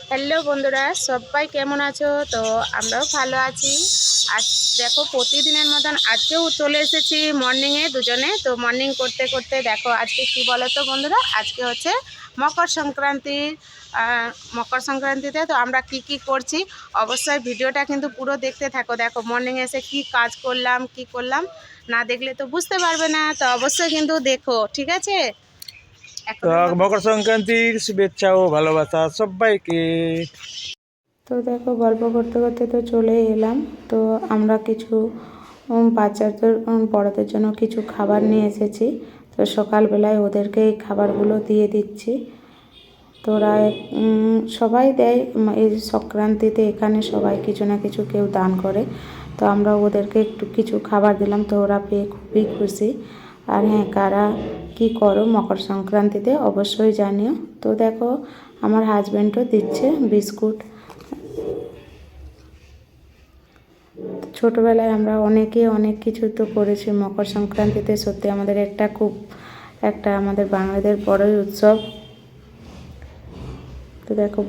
Hello বন্ধুরা, সবাই কেমন আছো? তো আমরাও ভালো আছি। আজ দেখো প্রতিদিনের মতন আজকেও চলে এসেছি মর্নিংয়ে দুজনে। তো মর্নিং করতে করতে দেখো আজকে কি বলো তো বন্ধুরা, আজকে হচ্ছে মকর সংক্রান্তি। মকর সংক্রান্তিতে তো আমরা কি করছি অবশ্যই ভিডিওটা কিন্তু পুরো দেখতে থাকো। দেখো মর্নিং এসে কি কাজ করলাম, কি করলাম, না দেখলে তো বুঝতে পারবে না। তো অবশ্যই কিন্তু দেখো, ঠিক আছে? তো মকর সংক্রান্তির শুভেচ্ছা ও ভালোবাসা সবাইকে। তো দেখো গল্প করতে করতে তো চলে এলাম। তো আমরা কিছু বাচ্চাদের বড়দের জন্য কিছু খাবার নিয়ে এসেছি। তো সকালবেলায় ওদেরকে এই খাবারগুলো দিয়ে দিচ্ছি। তো ওরা সবাই দেয় এই সংক্রান্তিতে, এখানে সবাই কিছু না কিছু কেউ দান করে। তো আমরা ওদেরকে একটু কিছু খাবার দিলাম, তো ওরা পেয়ে খুবই খুশি। আর হ্যাঁ, কারা কি করো মকর সংক্রান্তিতে অবশ্যই জানিও। তো দেখো আমার হাজব্যান্ডও দিচ্ছে বিস্কুট। ছোটোবেলায় আমরা অনেকে অনেক কিছু তো করেছি মকর সংক্রান্তিতে। সত্যি আমাদের একটা আমাদের বাঙালিদের বড়ই উৎসব। তো দেখো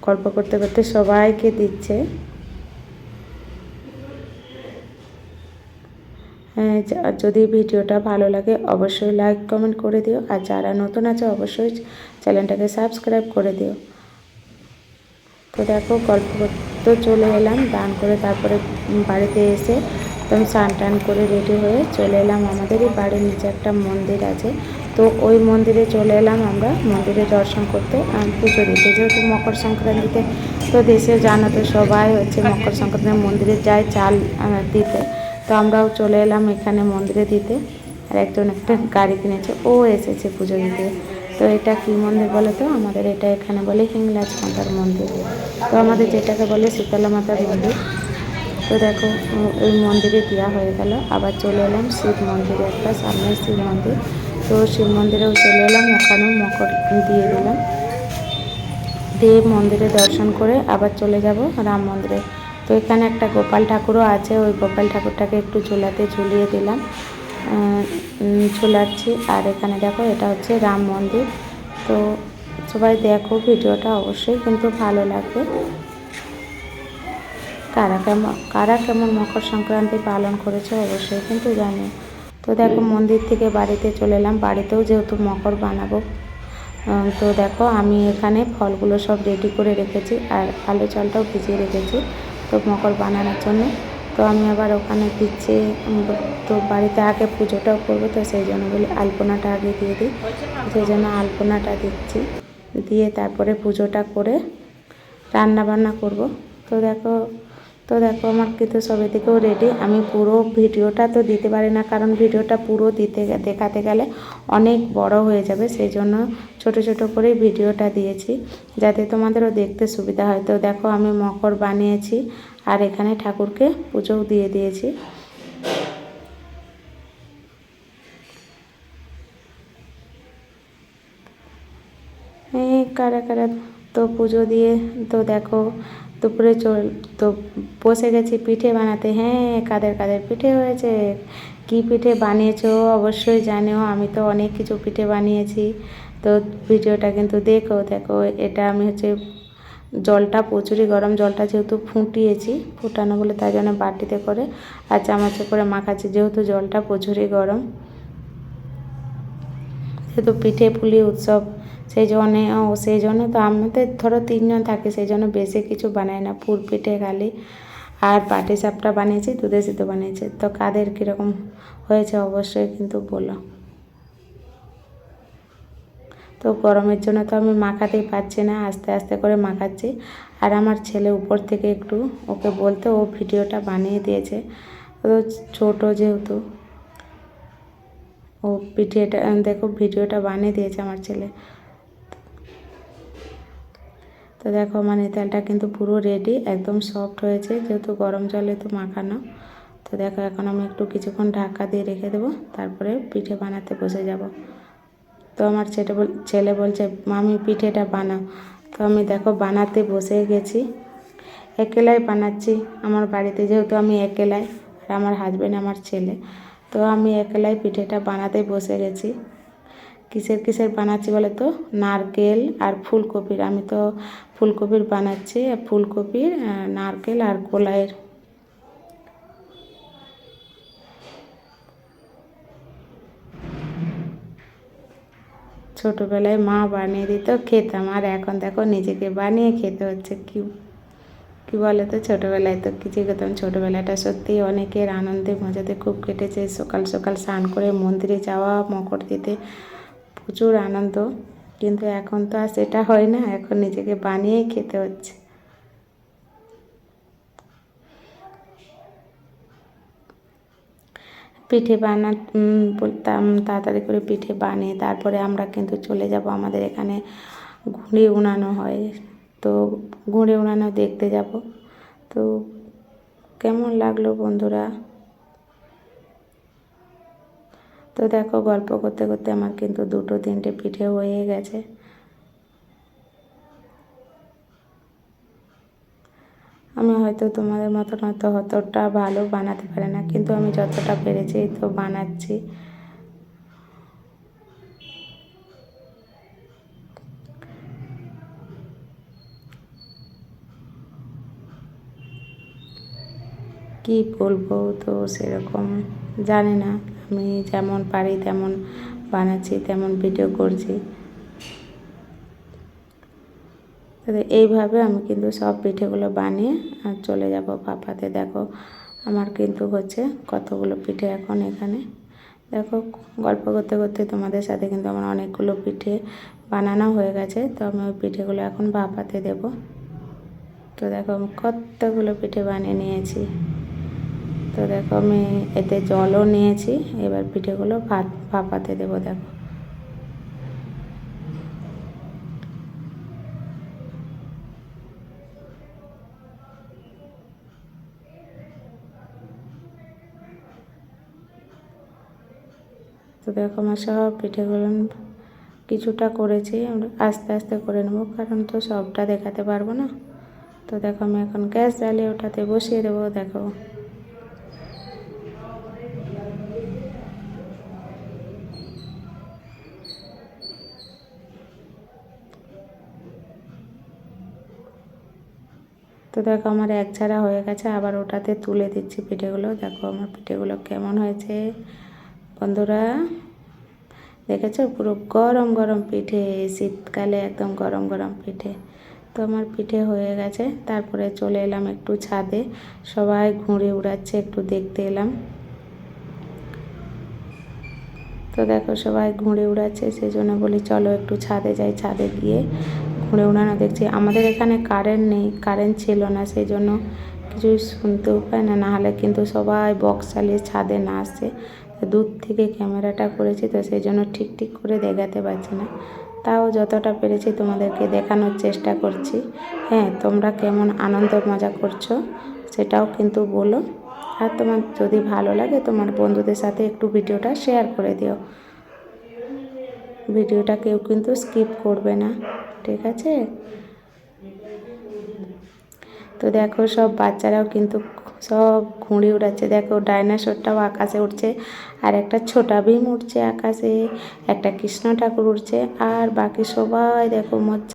গল্প করতে করতে সবাইকে দিচ্ছে। হ্যাঁ, যদি ভিডিওটা ভালো লাগে অবশ্যই লাইক কমেন্ট করে দিও, আর যারা নতুন আছে অবশ্যই চ্যানেলটাকে সাবস্ক্রাইব করে দিও। তো দেখো গল্প করতে চলে এলাম দান করে, তারপরে বাড়িতে এসে একদম স্নান টান করে রেডি হয়ে চলে এলাম। আমাদেরই বাড়ির নিচে একটা মন্দির আছে, তো ওই মন্দিরে চলে এলাম আমরা মন্দিরে দর্শন করতে, পুজো দিতে। যেহেতু মকর সংক্রান্তিতে তো দেশে জানো তো সবাই হচ্ছে মকর সংক্রান্তিতে মন্দিরে যায় চাল দিতে। তো আমরাও চলে এলাম এখানে মন্দিরে দিতে। আর একজন একটা গাড়ি কিনেছে, ও এসেছে পুজো দিতে। তো এটা কী মন্দির বলে তো, আমাদের এটা এখানে বলে হিংলাজ মাতার মন্দির। তো আমাদের যেটাকে বলে শীতলা মাতার মন্দির। তো দেখো ওই মন্দিরে দেওয়া হয়ে গেল। আবার চলে এলাম শিব মন্দিরে, একটা সামনে শিব মন্দির। তো শিব মন্দিরেও চলে এলাম, ওখানেও মকর দিয়ে দিলাম। দিয়ে মন্দিরে দর্শন করে আবার চলে যাব রাম মন্দিরে। তো এখানে একটা গোপাল ঠাকুরও আছে, ওই গোপাল ঠাকুরটাকে একটু চুলাতে ঝুলিয়ে দিলাম, ঝুলাচ্ছি। আর এখানে দেখো এটা হচ্ছে রাম মন্দির। তো সবাই দেখো ভিডিওটা, অবশ্যই কিন্তু ভালো লাগবে। কারা কেমন মকর সংক্রান্তি পালন করেছে অবশ্যই কিন্তু জানি। তো দেখো মন্দির থেকে বাড়িতে চলে এলাম, বাড়িতেও যেহেতু মকর বানাবো। তো দেখো আমি এখানে ফলগুলো সব রেডি করে রেখেছি, আর আলু চালটাও ভিজিয়ে রেখেছি তো মকর বানানোর জন্য। তো আমি আবার ওখানে দিচ্ছি, তো বাড়িতে আগে পুজোটাও করবো, তো সেই জন্য বলি আলপনাটা আগে দিয়ে দিই। সেই জন্য আলপনাটা দিচ্ছি, দিয়ে তারপরে পুজোটা করে রান্না বান্না করব। তো দেখো আমার কিন্তু সব এদিকেও রেডি। আমি পুরো ভিডিওটা তো দিতে পারি না, কারণ ভিডিওটা পুরো দেখাতে গেলে অনেক বড় হয়ে যাবে। সেই জন্য ছোট ছোট করে ভিডিওটা দিয়েছি, যাতে তোমাদেরও দেখতে সুবিধা হয়। তো দেখো আমি মকর বানিয়েছি, আর এখানে ঠাকুরকে পুজোও দিয়ে দিয়েছি। কারা কারা তো পুজো দিয়ে তো দেখো দুপুরে তো বসে গেছি পিঠে বানাতে। হ্যাঁ, কাদের কাদের পিঠে হয়েছে, কি পিঠে বানিয়েছো অবশ্যই জানিও। আমি তো অনেক কিছু পিঠে বানিয়েছি, তো ভিডিওটা কিন্তু দেখো। এটা আমি হচ্ছে জলটা প্রচুরই গরম, জলটা যেহেতু ফুটানো বলে তাই জন্য বাটিতে করে আর চামচে করে মাখাচ্ছি, যেহেতু জলটা প্রচুরই গরম। যেহেতু পিঠে পুলি উৎসব, সেই জন্য তো আমাদের ধরো 3 জন থাকে, সেই জন্য বেশি কিছু বানাই না, পুর পিঠে খালি আর পাটিসাপটা বানিয়েছি, দুধে সিদ্ধ বানিয়েছি। তো কাদের কীরকম হয়েছে অবশ্যই কিন্তু বলো। তো গরমের জন্য তো আমি মাখাতেই পারছি না, আস্তে আস্তে করে মাখাচ্ছি। আর আমার ছেলে উপর থেকে একটু ওকে বলতে ও ভিডিওটা বানিয়ে দিয়েছে। তো ছোটো যেহেতু ও পিঠেটা দেখো ভিডিওটা বানিয়ে দিয়েছে আমার ছেলে। তো দেখো আমার নেতালটা কিন্তু পুরো রেডি, একদম সফট হয়েছে, যেহেতু গরম জলে তো মাখানো। তো দেখো এখন আমি একটু কিছুক্ষণ ঢাকা দিয়ে রেখে দেবো, তারপরে পিঠে বানাতে বসে যাব। তো আমার ছেলে বলছে মামি পিঠেটা বানাও। তো আমি দেখো বানাতে বসে গেছি, একেলাই বানাচ্ছি। আমার বাড়িতে যেহেতু আমি একেলাই, আর আমার হাজব্যান্ড আমার ছেলে, তো আমি একেলাই পিঠেটা বানাতে বসে গেছি। কিসের বানাচ্ছি বলে তো, নারকেল আর ফুলকপির। আমি তো ফুলকপির বানাচ্ছি, ফুলকপির নারকেল আর কলাইয়ের। ছোটোবেলায় মা বানিয়ে দিত, খেতাম, আর এখন দেখো নিজেকে বানিয়ে খেতে হচ্ছে। কি বলে তো, ছোটোবেলায় তো কিছুই করতাম। ছোটোবেলাটা সত্যিই অনেকের আনন্দে মজাতে খুব কেটেছে। সকাল সকাল স্নান করে মন্দিরে যাওয়া, মকর দিতে, প্রচুর আনন্দ। কিন্তু এখন তো আর সেটা হয় না, এখন নিজেকে বানিয়েই খেতে হচ্ছে। পিঠে বলতাম তাড়াতাড়ি করে পিঠে বানিয়ে তারপরে আমরা কিন্তু চলে যাব। আমাদের এখানে ঘুড়ি উড়ানো হয়, তো ঘুড়ি উড়ানো দেখতে যাব। তো কেমন লাগলো বন্ধুরা? তো দেখো, গল্প করতে করতে আমার কিন্তু 2-3টে পিঠে হয়ে গেছে। আমি হয়তো তোমাদের মতন অতটা ভালো বানাতে পারি না, কিন্তু আমি যতটা পেরেছি তো বানাচ্ছি। কি বলবো, তো সেরকম জানি না। আমি যেমন পারি তেমন বানাচ্ছি, তেমন ভিডিও করছি। এইভাবে আমি কিন্তু সব পিঠেগুলো বানিয়ে চলে যাব পাপাতে। দেখো আমার কিন্তু হচ্ছে কতগুলো পিঠে এখন এখানে। দেখো, গল্প করতে করতে তোমাদের সাথে কিন্তু আমার অনেকগুলো পিঠে বানানো হয়ে গেছে। তো আমি ওই পিঠেগুলো এখন পাপাতে দেব। তো দেখো আমি কতগুলো পিঠে বানিয়ে নিয়েছি। তো দেখো আমি এতে জলও নিয়েছি। এবার পিঠেগুলো ভাপাতে দেবো। দেখো তো দেখো আমার সব পিঠেগুলো কিছুটা করেছি, আস্তে আস্তে করে নেবো, কারণ তো সবটা দেখাতে পারবো না। তো দেখো আমি এখন গ্যাস জ্বালিয়ে ওটাতে বসিয়ে দেবো। দেখো তো দেখো আমার এক ঝাড়া হয়ে গেছে, আবার ওটাতে তুলে দিচ্ছি পিঠেগুলো। দেখো আমার পিঠেগুলো কেমন হয়েছে বন্ধুরা, দেখেছো? পুরো গরম গরম পিঠে, শীতকালে একদম গরম গরম পিঠে। তো আমার পিঠে হয়ে গেছে। তারপরে চলে এলাম একটু ছাদে, সবাই ঘুড়ি উড়াচ্ছে, একটু দেখতে এলাম। তো দেখো সবাই ঘুড়ি উড়াচ্ছে, সেই জন্য বলি চলো একটু ছাদে যাই। ছাদে গিয়ে ঘুড়ি উড়ানো দেখছি। আমাদের এখানে কারেন্ট নেই, কারেন্ট ছিল না, সেই জন্য কিছুই শুনতেও পায় না। নাহলে কিন্তু সবাই বক্স চালিয়ে ছাদে নাচছে। দূর থেকে ক্যামেরাটা করেছি, তো সেই জন্য ঠিক করে দেখাতে পারছি না। তাও যতটা পেরেছি তোমাদেরকে দেখানোর চেষ্টা করছি। হ্যাঁ, তোমরা কেমন আনন্দ মজা করছো সেটাও কিন্তু বলো। আর তোমার যদি ভালো লাগে তোমার বন্ধুদের সাথে একটু ভিডিওটা শেয়ার করে দিও। ভিডিওটা কেউ কিন্তু স্কিপ করবে না, ঠিক আছে? তো দেখো সব বাচ্চারাও কিন্তু সব ঘুড়ি উড়াচ্ছে। দেখো ডাইনোসরটাও আকাশে উঠছে, আর একটা ছোটা ভীম উঠছে আকাশে, একটা কৃষ্ণ ঠাকুর উঠছে, আর বাকি সবাই দেখো মজা